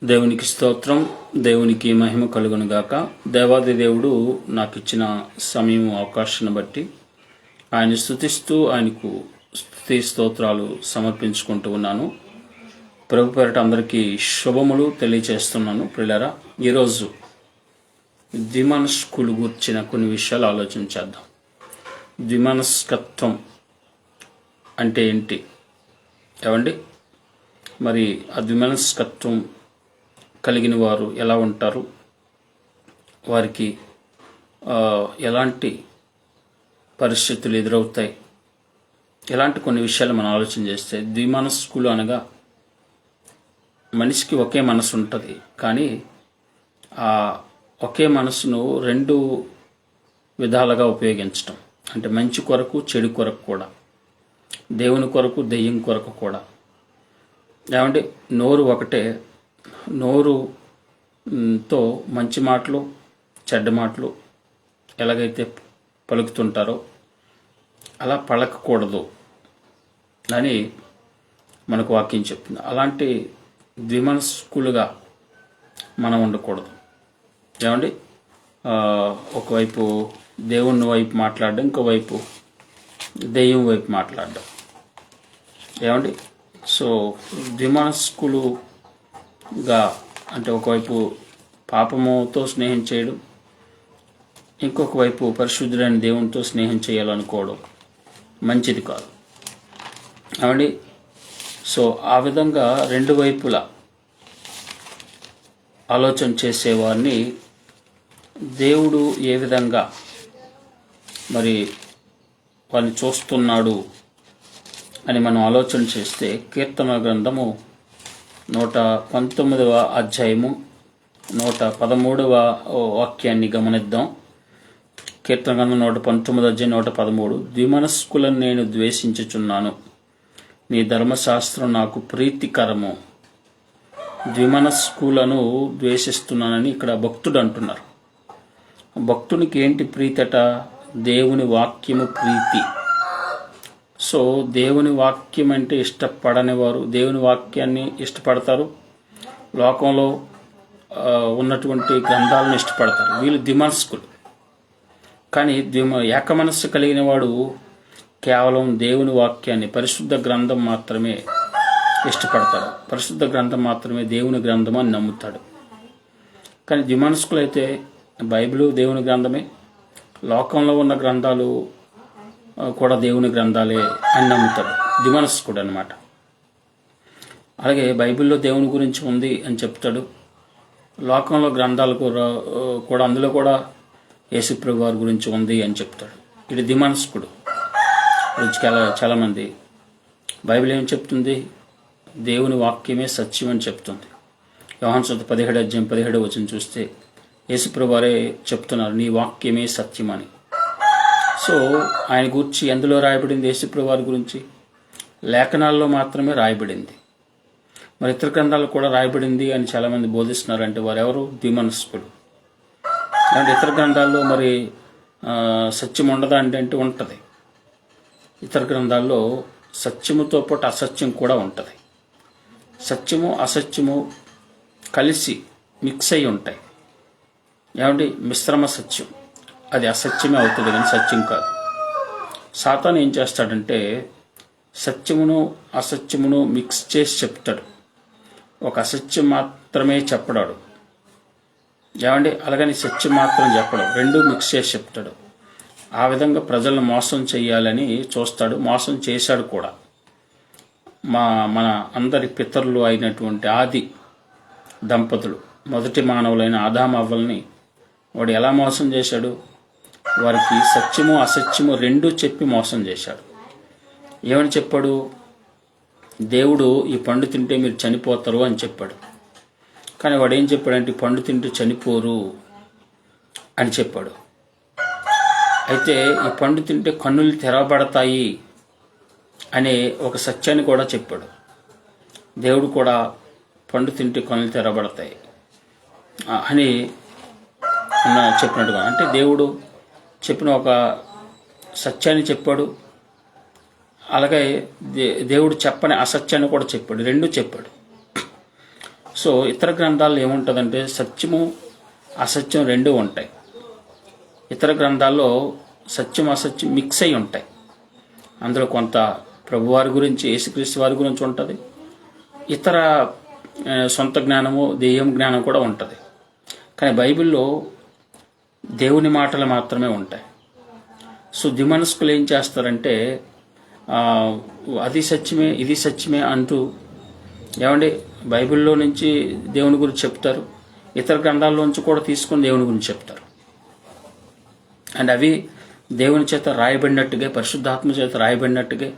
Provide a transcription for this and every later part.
దేవునికి స్తోత్రం, దేవునికి మహిమ కలుగును గాక. దేవాది దేవుడు నాకు ఇచ్చిన సమయం అవకాశాన్ని బట్టి ఆయన స్తుతిస్తూ ఆయనకు స్తుతి స్తోత్రాలు సమర్పించుకుంటూ ఉన్నాను. ప్రభు పేరట అందరికీ శుభములు తెలియచేస్తున్నాను. ప్రియులారా, ఈరోజు ద్విమనస్కులు గూర్చిన కొన్ని విషయాలు ఆలోచించేద్దాం. ద్విమనస్కత్వం అంటే ఏంటి? ఏమండి, మరి ఆ ద్విమనస్కత్వం కలిగిన వారు ఎలా ఉంటారు, వారికి ఎలాంటి పరిస్థితులు ఎదురవుతాయి, ఇలాంటి కొన్ని విషయాలు మనం ఆలోచన చేస్తే, ద్విమనస్కులు అనగా మనిషికి ఒకే మనసు ఉంటుంది, కానీ ఆ ఒకే మనసును రెండు విధాలుగా ఉపయోగించటం, అంటే మంచి కొరకు చెడు కొరకు కూడా, దేవుని కొరకు దెయ్యం కొరకు కూడా. ఏమంటే నోరు ఒకటే, నోరుతో మంచి మాటలు చెడ్డ మాటలు ఎలాగైతే పలుకుతుంటారో అలా పలకకూడదు అని మనకు వాక్యం చెప్తుంది. అలాంటి ద్విమనస్కులుగా మనం ఉండకూడదు. ఏమండి, ఒకవైపు దేవుని వైపు మాట్లాడడం, ఇంకోవైపు దెయ్యం వైపు మాట్లాడడం. ఏమండి, సో ద్విమనస్కులుగా అంటే ఒకవైపు పాపముతో స్నేహం చేయడం, ఇంకొక వైపు పరిశుద్ధుడైన దేవునితో స్నేహం చేయాలనుకోవడం మంచిది కాదు. ఏమండి, సో ఆ విధంగా రెండు వైపులా ఆలోచన చేసేవారిని దేవుడు ఏ విధంగా మరి వారిని చూస్తున్నాడు అని మనం ఆలోచన చేస్తే, కీర్తన గ్రంథము 119వ అధ్యాయము 113వ వాక్యాన్ని గమనిద్దాం. కీర్తన గ్రంథం 119 అధ్యాయం 113. ద్విమనస్కులను నేను ద్వేషించుచున్నాను, నీ ధర్మశాస్త్రం నాకు ప్రీతికరము. ద్విమనస్కులను ద్వేషిస్తున్నానని ఇక్కడ భక్తుడు అంటున్నారు. భక్తునికి ఏంటి ప్రీతట? దేవుని వాక్యము ప్రీతి. సో దేవుని వాక్యం అంటే ఇష్టపడని వారు దేవుని వాక్యాన్ని ఇష్టపడతారు, లోకంలో ఉన్నటువంటి గ్రంథాలను ఇష్టపడతారు. వీళ్ళు ద్విమనస్కులు. కానీ ఏకమనస్సు కలిగిన వాడు కేవలం దేవుని వాక్యాన్ని, పరిశుద్ధ గ్రంథం మాత్రమే ఇష్టపడతాడు. పరిశుద్ధ గ్రంథం మాత్రమే దేవుని గ్రంథం అని నమ్ముతాడు. కానీ ద్విమనస్కులైతే బైబిలు దేవుని గ్రంథమే, లోకంలో ఉన్న గ్రంథాలు కూడా దేవుని గ్రంథాలే అని నమ్ముతాడు. ద్విమనస్కుడు అనమాట. అలాగే బైబిల్లో దేవుని గురించి ఉంది అని చెప్తాడు, లోకంలో గ్రంథాలు కూడా అందులో కూడా యేసుప్రభు వారి గురించి ఉంది అని చెప్తాడు. ఇది ద్విమనస్కుడు. చాలామంది బైబిల్ ఏం చెప్తుంది? దేవుని వాక్యమే సత్యం అని చెప్తుంది. యోహాను సువార్త 17 అధ్యాయం 17 వచనం చూస్తే యేసుప్రభు వారే చెప్తున్నారు, నీ వాక్యమే సత్యం అని. సో ఆయన గురించి ఎందులో రాయబడింది? యేసుప్రభు వారి గురించి లేఖనాల్లో మాత్రమే రాయబడింది. మరి ఇతర గ్రంథాలు కూడా రాయబడింది అని చాలామంది బోధిస్తున్నారు. అంటే వారు ఎవరు? ద్విమనస్కులు. అంటే ఇతర గ్రంథాల్లో మరి సత్యం ఉండదా అంటే ఉంటుంది. ఇతర గ్రంథాల్లో సత్యముతో పాటు అసత్యం కూడా ఉంటుంది. సత్యము అసత్యము కలిసి మిక్స్ అయి ఉంటాయి. ఏమంటే మిశ్రమ సత్యం, అది అసత్యమే అవుతుంది కానీ సత్యం కాదు. సాతాను ఏం చేస్తాడంటే సత్యమును అసత్యమును మిక్స్ చేసి చెప్తాడు. ఒక అసత్యం మాత్రమే చెప్పడాడు. ఏమండి, అలాగని సత్యం మాత్రం చెప్పడం, రెండూ మిక్స్ చేసి చెప్తాడు. ఆ విధంగా ప్రజలను మోసం చేయాలని చూస్తాడు. మోసం చేశాడు కూడా. మన అందరి పితరులు అయినటువంటి ఆది దంపతులు, మొదటి మానవులైన ఆదాము అవ్వల్ని వాడు ఎలా మోసం చేశాడు? వారికి సత్యము అసత్యము రెండూ చెప్పి మోసం చేశాడు. ఏమని చెప్పాడు? దేవుడు ఈ పండు తింటే మీరు చనిపోతారు అని చెప్పాడు. కానీ వాడు ఏం చెప్పాడంటే పండు తింటూ చనిపోరు అని చెప్పాడు. అయితే ఈ పండు తింటే కన్నులు తెరవబడతాయి అనే ఒక సత్యాన్ని కూడా చెప్పాడు. దేవుడు కూడా పండు తింటే కన్నులు తెరవబడతాయి అని చెప్పినట్టుగా, అంటే దేవుడు చెప్పిన ఒక సత్యాన్ని చెప్పాడు. అలాగే దేవుడు చెప్పని అసత్యాన్ని కూడా చెప్పాడు. రెండూ చెప్పాడు. సో ఇతర గ్రంథాల్లో ఏముంటుందంటే సత్యము అసత్యం రెండూ ఉంటాయి. ఇతర గ్రంథాల్లో సత్యం అసత్యం మిక్స్ అయి ఉంటాయి. అందులో కొంత ప్రభువారి గురించి, యేసుక్రీస్తు వారి గురించి ఉంటుంది, ఇతర సొంత జ్ఞానము, దెయ్యం జ్ఞానం కూడా ఉంటుంది. కానీ బైబిల్లో దేవుని మాటలు మాత్రమే ఉంటాయి. సో దిమనస్కులు ఏం చేస్తారంటే అది సత్యమే ఇది సత్యమే అంటూ బైబిల్లో నుంచి దేవుని గురించి చెప్తారు, ఇతర గ్రంథాల్లోంచి కూడా తీసుకొని దేవుని గురించి చెప్తారు. అండ్ అవి దేవుని చేత రాయబడినట్టుగా, పరిశుద్ధాత్మ చేత రాయబడినట్టుగా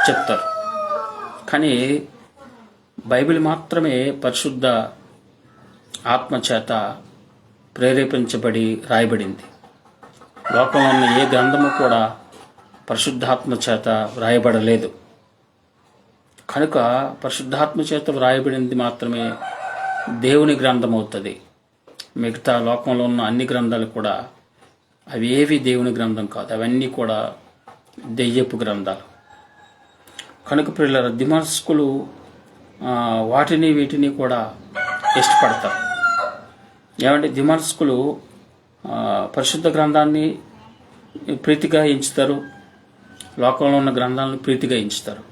చెప్తారు. కానీ బైబిల్ మాత్రమే పరిశుద్ధ ఆత్మ చేత ప్రేరేపించబడి రాయబడింది. లోకంలో ఉన్న ఏ గ్రంథము కూడా పరిశుద్ధాత్మ చేత వ్రాయబడలేదు. కనుక పరిశుద్ధాత్మ చేత వ్రాయబడింది మాత్రమే దేవుని గ్రంథం అవుతుంది. మిగతా లోకంలో ఉన్న అన్ని గ్రంథాలు కూడా అవి ఏవి దేవుని గ్రంథం కాదు, అవన్నీ కూడా దెయ్యపు గ్రంథాలు. కనుక పిల్లల దిమస్కులు వాటిని వీటిని కూడా ఇష్టపడతారు. దిమస్కులు పరిశుద్ధ గ్రంథాన్ని ప్రీతిగా ఎంచుతారు, లోకంలో ఉన్న గ్రంథాలను ప్రీతిగా ఎంచుతారు.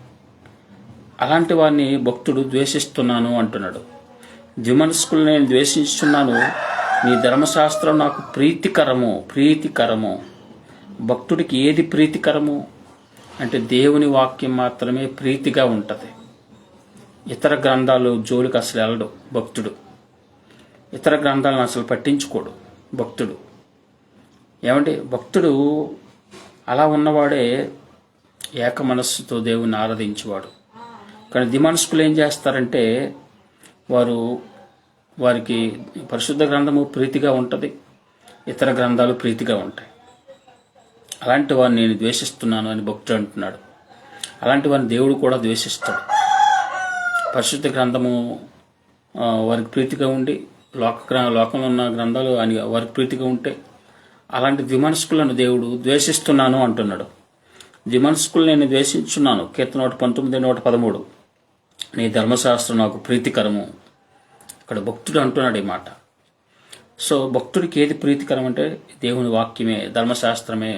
అలాంటి వారిని భక్తుడు ద్వేషిస్తున్నాను అంటున్నాడు. దిమస్కులు నేను ద్వేషిస్తున్నాను, నీ ధర్మశాస్త్రం నాకు ప్రీతికరము. భక్తుడికి ఏది ప్రీతికరము అంటే దేవుని వాక్యం మాత్రమే ప్రీతిగా ఉంటుంది. ఇతర గ్రంథాలు జోలికి అసలు వెళ్ళడు భక్తుడు. ఇతర గ్రంథాలను అసలు పట్టించుకోడు భక్తుడు. భక్తుడు అలా ఉన్నవాడే ఏక మనస్సుతో దేవుని ఆరాధించేవాడు. కానీ దిమనస్కులు ఏం చేస్తారంటే వారికి పరిశుద్ధ గ్రంథము ప్రీతిగా ఉంటుంది, ఇతర గ్రంథాలు ప్రీతిగా ఉంటాయి. అలాంటి వారిని నేను ద్వేషిస్తున్నాను అని భక్తుడు అంటున్నాడు. అలాంటి వారిని దేవుడు కూడా ద్వేషిస్తాడు. పరిశుద్ధ గ్రంథము వారికి ప్రీతిగా ఉండి లోకంలో ఉన్న గ్రంథాలు అని వారికి ప్రీతిగా ఉంటే అలాంటి దిమనస్కులను దేవుడు ద్వేషిస్తున్నాను అంటున్నాడు. దిమనస్కులు నేను ద్వేషించున్నాను. కీర్తన 19:113 నీ ధర్మశాస్త్రం నాకు ప్రీతికరము. ఇక్కడ భక్తుడు అంటున్నాడు ఈ మాట. సో భక్తుడికి ఏది ప్రీతికరం అంటే దేవుని వాక్యమే, ధర్మశాస్త్రమే.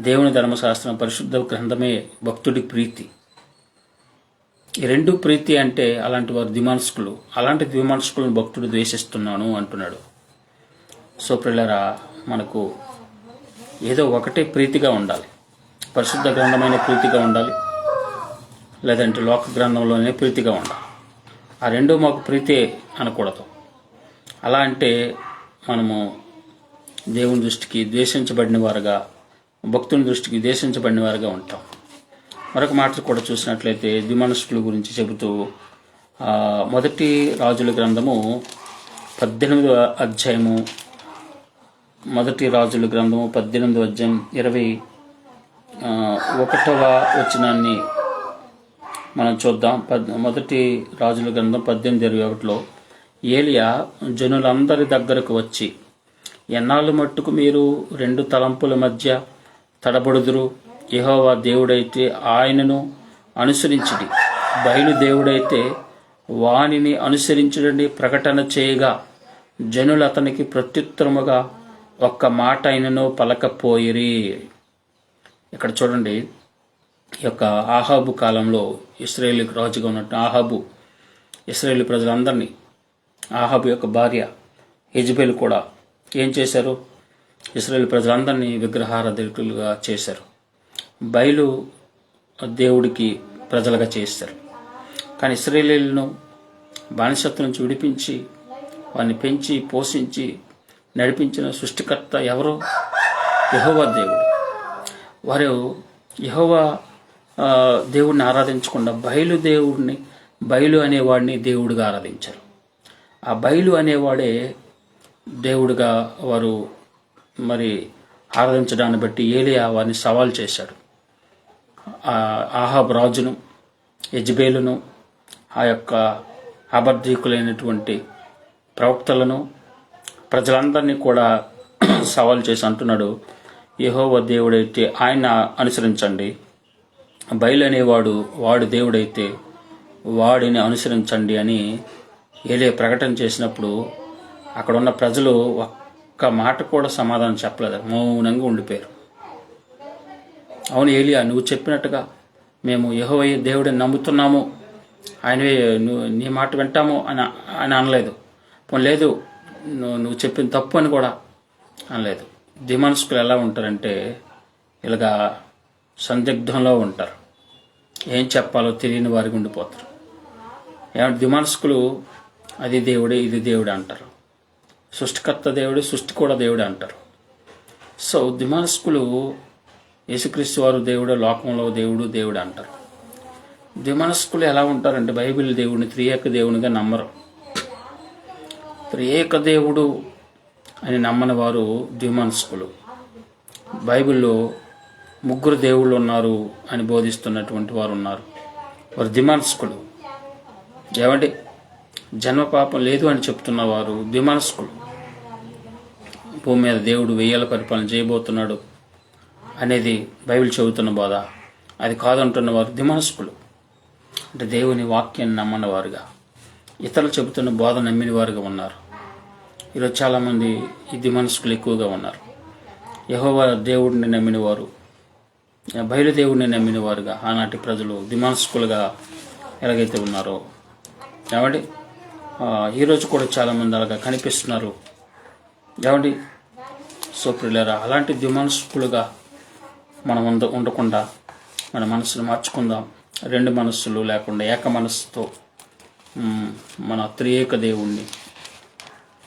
దేవుని ధర్మశాస్త్రం పరిశుద్ధ గ్రంథమే భక్తుడికి ప్రీతి. ఈ రెండు ప్రీతి అంటే అలాంటి వారు దిమనస్కులు. అలాంటి దిమనస్కులను భక్తుడు ద్వేషిస్తున్నాను అంటున్నాడు. సో పిల్లరా, మనకు ఏదో ఒకటే ప్రీతిగా ఉండాలి. పరిశుద్ధ గ్రంథమైన ప్రీతిగా ఉండాలి, లేదంటే లోక గ్రంథంలోనే ప్రీతిగా ఉండాలి. ఆ రెండు మాకు ప్రీతి అనకూడదు. అలా అంటే మనము దేవుని దృష్టికి ద్వేషించబడిన వారుగా, భక్తుని దృష్టికి ద్వేషించబడిన వారుగా ఉంటాం. మరొక మాట కూడా చూసినట్లయితే దిమనస్కుల గురించి చెబుతూ మొదటి రాజుల గ్రంథము 18వ అధ్యాయము, మొదటి రాజుల గ్రంథము 18వ అధ్యాయం 21వ వచనాన్ని మనం చూద్దాం. మొదటి రాజుల గ్రంథం 18:21లో ఏలియా జనులందరి దగ్గరకు వచ్చి, ఎన్నాళ్ళు మట్టుకు మీరు రెండు తలంపుల మధ్య తడబడుదురు? యెహోవా దేవుడైతే ఆయనను అనుసరించుడి, బయలు దేవుడైతే వానిని అనుసరించుడని ప్రకటన చేయగా జనులు అతనికి ప్రత్యుత్తరముగా ఒక్క మాట అయినను పలకపోయిరి. ఇక్కడ చూడండి, ఈ యొక్క ఆహాబు కాలంలో ఇశ్రాయేలు రాజుగా ఉన్నట్టు ఆహాబు ఇశ్రాయేలు ప్రజలందరినీ, ఆహాబు యొక్క భార్య యెజబెలు కూడా ఏం చేశారు? ఇశ్రాయేలు ప్రజలందరినీ విగ్రహారాధకులుగా చేశారు. బయలు దేవుడికి ప్రజలుగా చేశారు. కానీ ఇశ్రాయేలీయులను బానిసత్వం నుంచి విడిపించి వారిని పెంచి పోషించి నడిపించిన సృష్టికర్త ఎవరు? యెహోవా దేవుడు. వారు యెహోవా దేవుడిని ఆరాధించకుండా బయలు అనేవాడిని దేవుడిగా ఆరాధించారు. ఆ బయలు అనేవాడే దేవుడిగా వారు మరి ఆరాధించడాన్ని బట్టి ఏలియా వారిని సవాల్ చేశాడు. ఆహాబు రాజును, యెజబెలును, ఆ యొక్క అబద్ధీకులైనటువంటి ప్రవక్తలను, ప్రజలందరినీ కూడా సవాల్ చేసి అంటున్నాడు, యెహోవా దేవుడైతే ఆయన అనుసరించండి, బయలు అనేవాడు వాడు దేవుడైతే వాడిని అనుసరించండి అని ఏలియా ప్రకటన చేసినప్పుడు అక్కడ ఉన్న ప్రజలు ఒక్క మాట కూడా సమాధానం చెప్పలేదు, మౌనంగా ఉండిపోయారు. అవును ఏలియా, నువ్వు చెప్పినట్టుగా మేము యెహోవా దేవుడిని నమ్ముతున్నాము, ఆయనవే నీ మాట వింటాము అని అనలేదు. లేదు, నువ్వు చెప్పిన తప్పు అని కూడా అనలేదు. దిమనస్కులు ఎలా ఉంటారంటే ఇలాగా సందిగ్ధంలో ఉంటారు, ఏం చెప్పాలో తెలియని వారికి ఉండిపోతారు. ఏమంటే దిమనస్కులు అది దేవుడే ఇది దేవుడే అంటారు, సృష్టికర్త దేవుడు సృష్టి కూడా దేవుడే అంటారు. సో దిమనస్కులు యేసుక్రీస్తు వారు దేవుడు, లోకంలో దేవుడు దేవుడు అంటారు. దిమనస్కులు ఎలా ఉంటారంటే బైబిల్ దేవుడిని త్రియేక దేవునిగా నమ్మరు. త్రియేక దేవుడు అని నమ్మని వారు దిమనస్కులు. బైబిల్లో ముగ్గురు దేవుళ్ళు ఉన్నారు అని బోధిస్తున్నటువంటి వారు ఉన్నారు, వారు దిమనస్కులు. ఏమంటే జన్మ పాపం లేదు అని చెప్తున్న వారు దిమనస్కులు. భూమి మీద దేవుడు 1000 ఏళ్ల పరిపాలన చేయబోతున్నాడు అనేది బైబిల్ చెబుతున్న బోధ, అది కాదంటున్న వారు దిమనస్కులు. అంటే దేవుని వాక్యాన్ని నమ్మని వారుగా, ఇతరులు చెబుతున్న బోధ నమ్మిన వారుగా ఉన్నారు. ఈరోజు చాలామంది ఈ దిమనస్కులు ఎక్కువగా ఉన్నారు. యెహోవా దేవుడిని నమ్మిన వారు, బయలుదేవుడిని నమ్మిన వారుగా ఆనాటి ప్రజలు దిమనస్కులుగా ఎలాగైతే ఉన్నారో, ఏమండి ఈరోజు కూడా చాలామంది అలాగా కనిపిస్తున్నారు. ఏమండి సో ప్రియులారా, అలాంటి దిమనస్కులుగా మనం ఉండకుండా మన మనసును మార్చుకుందాం. 2 మనస్సులు లేకుండా ఏక మనస్సుతో మన త్రియేక దేవుణ్ణి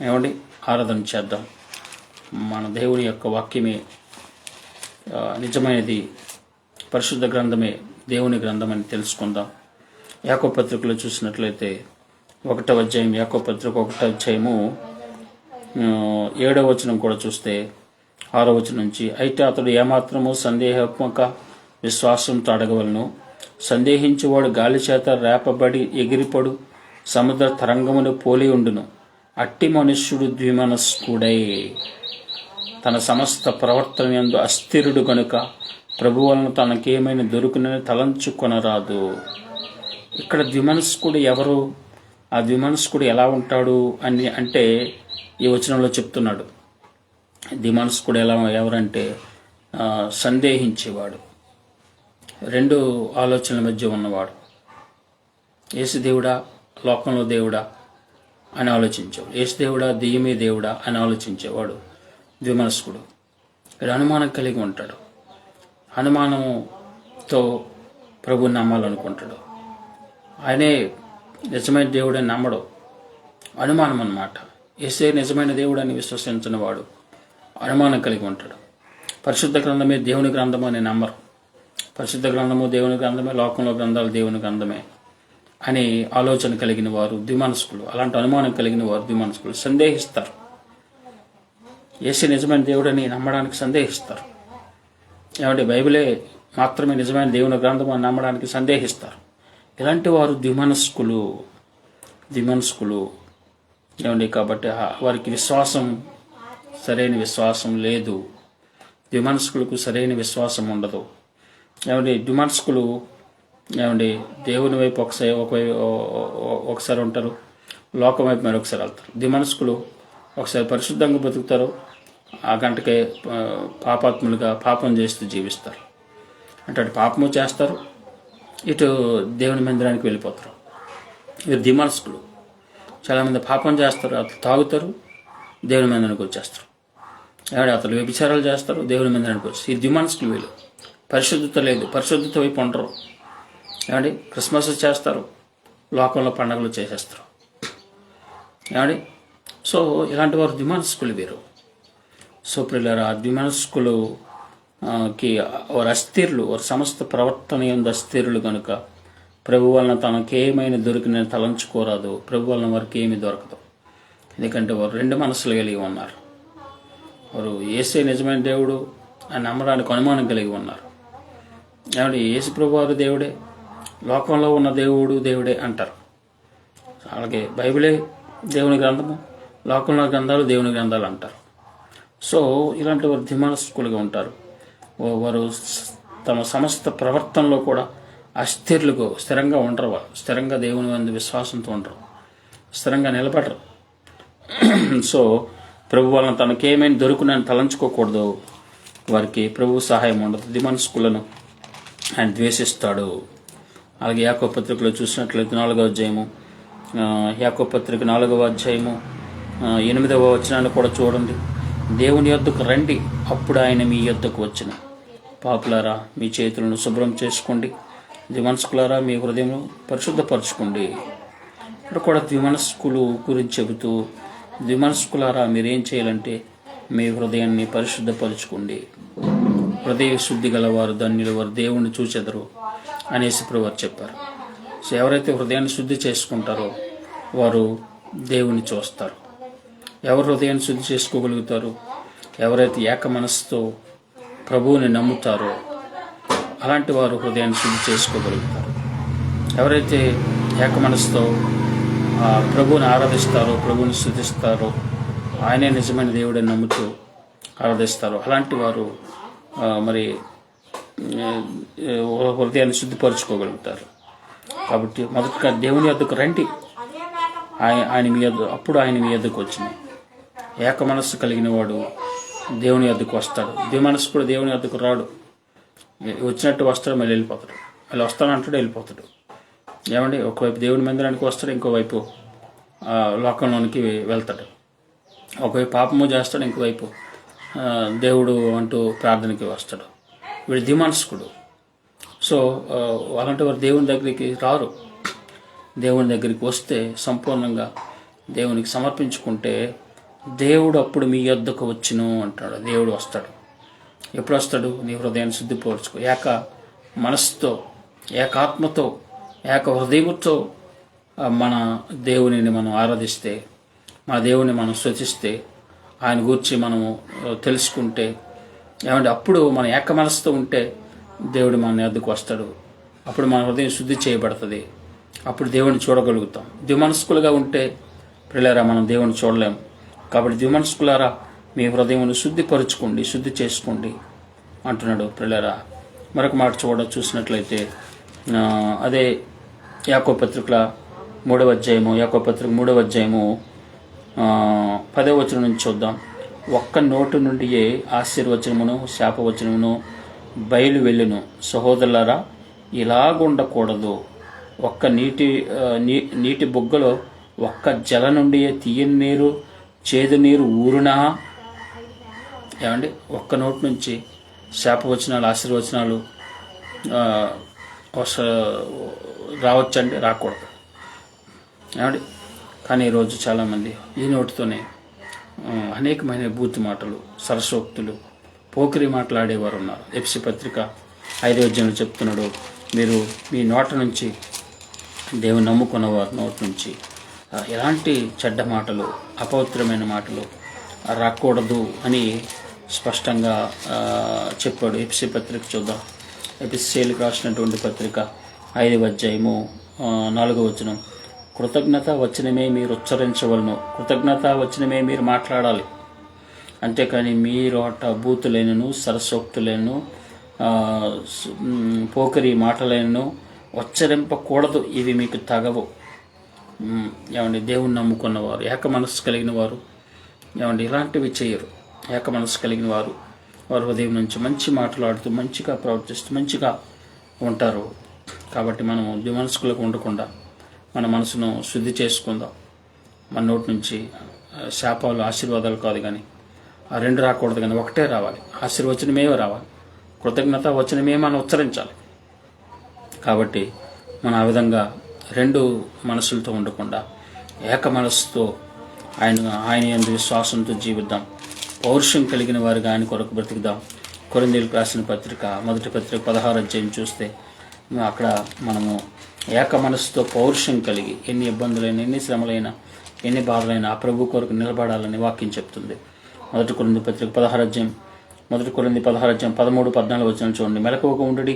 ఏమండి ఆరాధన చేద్దాం. మన దేవుని యొక్క వాక్యమే నిజమైనది, పరిశుద్ధ గ్రంథమే దేవుని గ్రంథం అని తెలుసుకుందాం. యాకోబు పత్రికలో చూసినట్లయితే 1వ అధ్యాయం, యాకోబు పత్రిక 1వ అధ్యాయము 7వ వచనం కూడా చూస్తే 6వ వచనం నుంచి, అయితే అతడు ఏమాత్రము సందేహాత్మక విశ్వాసంతో అడగవలను, సందేహించేవాడు గాలి చేత రేపబడి ఎగిరిపడు సముద్ర తరంగమును పోలి ఉండును. అట్టి మనుష్యుడు ద్విమనస్కుడై తన సమస్త ప్రవర్తన యందు అస్థిరుడు గనుక ప్రభు వలన తనకేమైనా దొరుకునని తలంచుకొనరాదు. ఇక్కడ ద్విమనస్కుడు ఎవరు, ఆ ద్విమనస్కుడు ఎలా ఉంటాడు అని అంటే ఈ వచనంలో చెప్తున్నాడు. ద్విమనస్కుడు ఎవరంటే సందేహించేవాడు, 2 ఆలోచనల మధ్య ఉన్నవాడు. యేసు దేవుడా, లోకంలో దేవుడా అని ఆలోచించేవాడు, యేసు దేవుడా దెయ్యమే దేవుడా అని ఆలోచించేవాడు ద్విమనస్కుడు. ఇక్కడ అనుమానం కలిగి ఉంటాడు, అనుమానంతో ప్రభుని నమ్మాలనుకుంటాడు. ఆయనే నిజమైన దేవుడని నమ్మడు, అనుమానం అన్నమాట. యేసే నిజమైన దేవుడని విశ్వసించిన వాడు అనుమానం కలిగి ఉంటాడు. పరిశుద్ధ గ్రంథమే దేవుని గ్రంథము అని నమ్మరు. పరిశుద్ధ గ్రంథము దేవుని గ్రంథమే, లోకంలో గ్రంథాలు దేవుని గ్రంథమే అని ఆలోచన కలిగిన వారు ద్విమనస్కులు. అలాంటి అనుమానం కలిగిన వారు ద్విమనస్కులు. సందేహిస్తారు, యేసే నిజమైన దేవుడని నమ్మడానికి సందేహిస్తారు. ఏమంటే బైబిలే మాత్రమే నిజమైన దేవుని గ్రంథం అని నమ్మడానికి సందేహిస్తారు. ఇలాంటి వారు ద్విమనస్కులు. ఏమండి కాబట్టి వారికి సరైన విశ్వాసం లేదు. ద్విమనస్కులకు సరైన విశ్వాసం ఉండదు. ఏమండి ద్విమనస్కులు ఏమండి దేవుని వైపు ఒకసారి ఉంటారు, లోకం వైపు మరొకసారి వెళ్తారు. ద్విమనస్కులు ఒకసారి పరిశుద్ధంగా బతుకుతారు, ఆ గంటకే పాపాత్ములుగా పాపం చేస్తూ జీవిస్తారు. అంటే అటు పాపము చేస్తారు, ఇటు దేవుని మందిరానికి వెళ్ళిపోతారు. ఇది ద్విమనస్కులు. చాలామంది పాపం చేస్తారు, అతను తాగుతారు, దేవుని మందిరానికి వచ్చేస్తారు. అతను వ్యభిచారాలు చేస్తారు, దేవుని మందిరానికి వచ్చి. ఈ ద్విమనస్కులు వీళ్ళు. పరిశుద్ధత లేదు, పరిశుద్ధత వైపు ఉండరు. ఏమండి క్రిస్మస్ చేస్తారు, లోకంలో పండుగలు చేసేస్తారు. ఏమండి సో ఇలాంటి వారు ద్విమనస్కులు వీరు. సో ప్రియులారా, ద్విమనస్కులుకి వారు అస్థిరులు, వారి సమస్త ప్రవర్తన యందు అస్థిరులు కనుక ప్రభు వలన తనకేమైనా దొరికినని తలంచుకోరాదు. ప్రభు వలన వారికి ఏమీ దొరకదు. ఎందుకంటే వారు 2 మనసులు కలిగి ఉన్నారు. వారు యేసే నిజమైన దేవుడు అని నమ్మడానికి అనుమానం కలిగి ఉన్నారు. ఏమంటే యేసు ప్రభు వారు దేవుడే, లోకంలో ఉన్న దేవుడే అంటారు. అలాగే బైబిలే దేవుని గ్రంథము, లోకంలో గ్రంథాలు దేవుని గ్రంథాలు అంటారు. సో ఇలాంటి వారు ద్విమనస్కులుగా ఉంటారు. వారు తమ సమస్త ప్రవర్తనలో కూడా అస్థిరులకు స్థిరంగా ఉండరు. వారు స్థిరంగా దేవుని అందు విశ్వాసంతో ఉండరు. స్థిరంగా నిలబడరు. సో ప్రభు వలన తనకేమైనా దొరుకునని తలంచుకోకూడదు. వారికి ప్రభు సహాయం ఉండదు. దిమనస్కులను ఆయన ద్వేషిస్తాడు. అలాగే యాకోబు పత్రికలో చూసినట్లయితే 4వ అధ్యాయము, యాకోబు పత్రిక 4వ అధ్యాయము 8వ వచనాన్ని కూడా చూడండి. దేవుని యొద్దకు రండి, అప్పుడు ఆయన మీ యొద్దకు వచ్చిన. పాపులారా, మీ చేతులను శుభ్రం చేసుకోండి, ద్విమనస్కులారా మీ హృదయం పరిశుద్ధపరచుకోండి. ఇక్కడ కూడా ద్విమనస్కులు గురించి చెబుతూ, ద్విమనస్కులారా మీరేం చేయాలంటే మీ హృదయాన్ని పరిశుద్ధపరచుకోండి. హృదయ శుద్ధి గలవారు ధన్యులు, వారు దేవుణ్ణి చూచెదరు అనేసి ప్రభువారు చెప్పారు. సో ఎవరైతే హృదయాన్ని శుద్ధి చేసుకుంటారో వారు దేవుని చూస్తారు. ఎవరు హృదయాన్ని శుద్ధి చేసుకోగలుగుతారు? ఎవరైతే ఏక మనసుతో ప్రభువుని నమ్ముతారో అలాంటి వారు హృదయాన్ని శుద్ధి చేసుకోగలుగుతారు. ఎవరైతే ఏక మనసుతో ప్రభువుని ఆరాధిస్తారో, ప్రభువుని స్తుతిస్తారో, ఆయనే నిజమైన దేవుడని నమ్ముతూ ఆరాధిస్తారో అలాంటి వారు మరి హృదయాన్ని శుద్ధిపరచుకోగలుగుతారు. కాబట్టి మొదటగా దేవుని యొద్దకు రండి, ఆయన మీ యొద్ద, అప్పుడు ఆయన మీ యొద్దకు వచ్చిన. ఏక మనస్సు కలిగిన వాడు దేవుని యొద్దకు వస్తాడు. ద్విమనస్సు కూడా దేవుని యొద్దకు రాడు. వచ్చినట్టు వస్తాడు, మళ్ళీ వెళ్ళిపోతాడు. మళ్ళీ వస్తానంటాడు, వెళ్ళిపోతాడు. ఏమండి, ఒకవైపు దేవుని మందిరానికి వస్తాడు, ఇంకోవైపు లోకంలోనికి వెళ్తాడు. ఒకవైపు పాపము చేస్తాడు, ఇంకోవైపు దేవుడు అంటూ ప్రార్థనకి వస్తాడు. వీడు ద్విమనస్కుడు. సో అలాంటి వారు దేవుని దగ్గరికి రారు. దేవుని దగ్గరికి వస్తే సంపూర్ణంగా దేవునికి సమర్పించుకుంటే దేవుడు అప్పుడు మీ యొద్దకు వచ్చును అంటాడు. దేవుడు వస్తాడు. ఎప్పుడు వస్తాడు? నీ హృదయాన్ని శుద్ధిపరచుకో. ఏక మనస్సుతో, ఏకాత్మతో, ఏక హృదయంతో మన దేవునిని మనం ఆరాధిస్తే, మన దేవుని మనం స్తుతిస్తే, ఆయన గురించి మనము తెలుసుకుంటే, ఏమంటే అప్పుడు మన ఏక మనసుతో ఉంటే దేవుడు మన యొద్దకు వస్తాడు. అప్పుడు మన హృదయం శుద్ధి చేయబడుతుంది. అప్పుడు దేవుని చూడగలుగుతాం. ద్విమనస్కులుగా ఉంటే ప్రియులారా మనం దేవుని చూడలేము. కాబట్టి ద్విమనస్కులారా మీ హృదయమును శుద్ధిపరచుకోండి, శుద్ధి చేసుకోండి అంటున్నాడు. ప్రియులారా మరొక మాట చూసినట్లయితే అదే యాకోబు పత్రిక 3వ అధ్యాయము, యాకోబు పత్రిక 3వ అధ్యాయము 10వ వచనం నుంచి చూద్దాం. ఒక్క నోటు నుండియే ఆశీర్వచనమును శాపవచనమును బయలు వెళ్ళును. సహోదరులారా ఇలాగుండకూడదు. ఒక్క నీటి బుగ్గలో ఒక్క జల నుండియే తీయని నీరు, చేదు నీరు ఊరునా? ఏమండి, ఒక్క నోటి నుంచి శాపవచనాలు, ఆశీర్వచనాలు రావచ్చండి, రాకూడదు. ఏమండి, కానీ ఈరోజు చాలామంది ఈ నోటితోనే అనేకమైన బూతు మాటలు, సరసోక్తులు, పోకిరి మాట్లాడేవారు ఉన్నారు. ఎఫ్సి పత్రిక 5వ అధ్యాయంలో చెప్తున్నాడు, మీరు మీ నోట నుంచి, దేవుని నమ్ముకున్నవారి నోటి నుంచి ఎలాంటి చెడ్డ మాటలు, అపవిత్రమైన మాటలు రాకూడదు అని స్పష్టంగా చెప్పాడు. ఎఫ్సి పత్రిక చూద్దాం. ఎఫెసీయులకు రాసినటువంటి పత్రిక 5వ అధ్యాయము 4వ వచనం. కృతజ్ఞత వచనమే మీరు ఉచ్చరించవలను, కృతజ్ఞత వచనమే మీరు మాట్లాడాలి. అంతేకాని మీరోట బూతులేనను, సరసోక్తులేను, పోకరి మాటలేనను ఉచ్చరింపకూడదు. ఇవి మీకు తగవు. ఏమండి, దేవుని నమ్ముకున్నవారు, ఏక మనస్సు కలిగిన వారు ఏమండి ఇలాంటివి చేయరు. ఏక మనస్సు కలిగిన వారు వారి హృదయం నుంచి మంచి మాట్లాడుతూ, మంచిగా ప్రవర్తిస్తూ, మంచిగా ఉంటారు. కాబట్టి మనము ద్విమనస్కులకు ఉండకుండా మన మనసును శుద్ధి చేసుకుందాం. మన నోటి నుంచి శాపాలు, ఆశీర్వాదాలు కాదు కానీ ఆ రెండు రాకూడదు, కానీ ఒకటే రావాలి. ఆశీర్వచనమే రావాలి, కృతజ్ఞత వచనమే మనం ఉచ్చరించాలి. కాబట్టి మనం ఆ విధంగా రెండు మనసులతో ఉండకుండా ఏక మనసుతో ఆయన యందు విశ్వాసంతో జీవిద్దాం. పౌరుషం కలిగిన వారుగా ఆయన కొరకు బ్రతుకుదాం. కొరింథీయులకు రాసిన పత్రిక, మొదటి పత్రిక 16వ అధ్యాయం చూస్తే అక్కడ మనము ఏక మనసుతో పౌరుషం కలిగి ఎన్ని ఇబ్బందులైనా, ఎన్ని శ్రమలైనా, ఎన్ని బాధలైనా ఆ ప్రభు కొరకు నిలబడాలని వాక్యం చెప్తుంది. మొదటి కొరింథీ పత్రిక 16వ అధ్యాయం, మొదటి కొరింథీ 16వ అధ్యాయం 13-14 వచనం చూడండి. మెలకువగా ఉండుడి,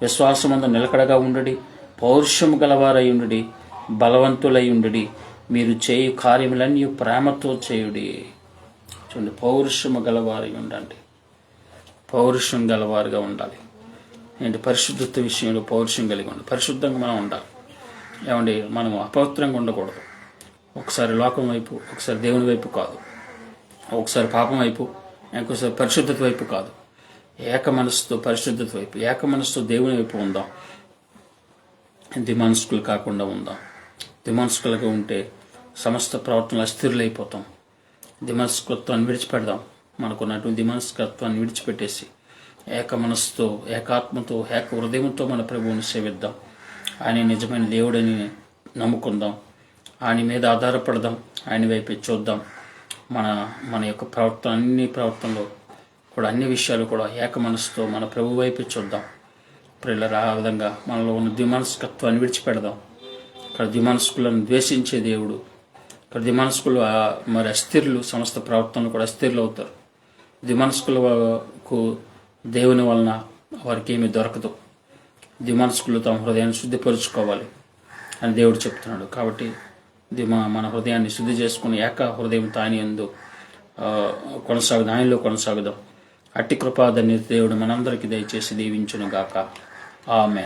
విశ్వాసమందు నిలకడగా ఉండుడి, పౌరుషము గలవారై ఉండుడి, బలవంతులై ఉండుడి, మీరు చేయు కార్యములన్నీ ప్రేమతో చేయుడి. చూడండి, పౌరుషము గలవారై ఉండండి, పౌరుషం గలవారుగా ఉండాలి. ఏంటి, పరిశుద్ధత విషయంలో పౌరుషం కలిగి ఉండాలి. పరిశుద్ధంగా మనం ఉండాలి. ఏమండి, మనం అపవిత్రంగా ఉండకూడదు. ఒకసారి లోకం వైపు, ఒకసారి దేవుని వైపు కాదు, ఒకసారి పాపం వైపు, ఇంకోసారి పరిశుద్ధత వైపు కాదు. ఏక మనసుతో పరిశుద్ధత వైపు, ఏక మనసుతో దేవుని వైపు ఉందాం. దిమానస్కులు కాకుండా ఉందాం. దిమానస్కులుగా ఉంటే సమస్త ప్రవర్తనలు అస్థిరులైపోతాం. దిమానస్కత్వాన్ని విడిచిపెడదాం. మనకున్నటువంటి దిమానస్కత్వాన్ని విడిచిపెట్టేసి ఏక మనసుతో, ఏకాత్మతో, ఏక హృదయంతో మన ప్రభువుని సేవిద్దాం. ఆయన నిజమైన దేవుడని నమ్ముకుందాం. ఆయన మీద ఆధారపడదాం. ఆయన వైపే చూద్దాం. మన యొక్క అన్ని ప్రవర్తనలో కూడా, అన్ని విషయాలు కూడా ఏక మనసుతో మన ప్రభు వైపే చూద్దాం. పిల్లలు ఆ విధంగా మనలో ఉన్న దిమానస్కత్వాన్ని విడిచిపెడదాం. ఇక్కడ దిమానస్కులను ద్వేషించే దేవుడు, ఇక్కడ దిమానస్కులు మరి అస్థిరులు, సమస్త ప్రవర్తనలు కూడా అస్థిరులు అవుతారు. దిమానస్కులకు దేవుని వలన వారికి ఏమీ దొరకదు. దిమానస్కులు తమ హృదయాన్ని శుద్ధిపరుచుకోవాలి అని దేవుడు చెప్తున్నాడు. కాబట్టి మన హృదయాన్ని శుద్ధి చేసుకుని ఏక హృదయంతో ఆయన యందు కొనసాగుదాం, ఆయనలో కొనసాగుదాం. అట్టి కృపాదన్ని దేవుడు మనందరికీ దయచేసి దీవించును గాక. ఆమేన్.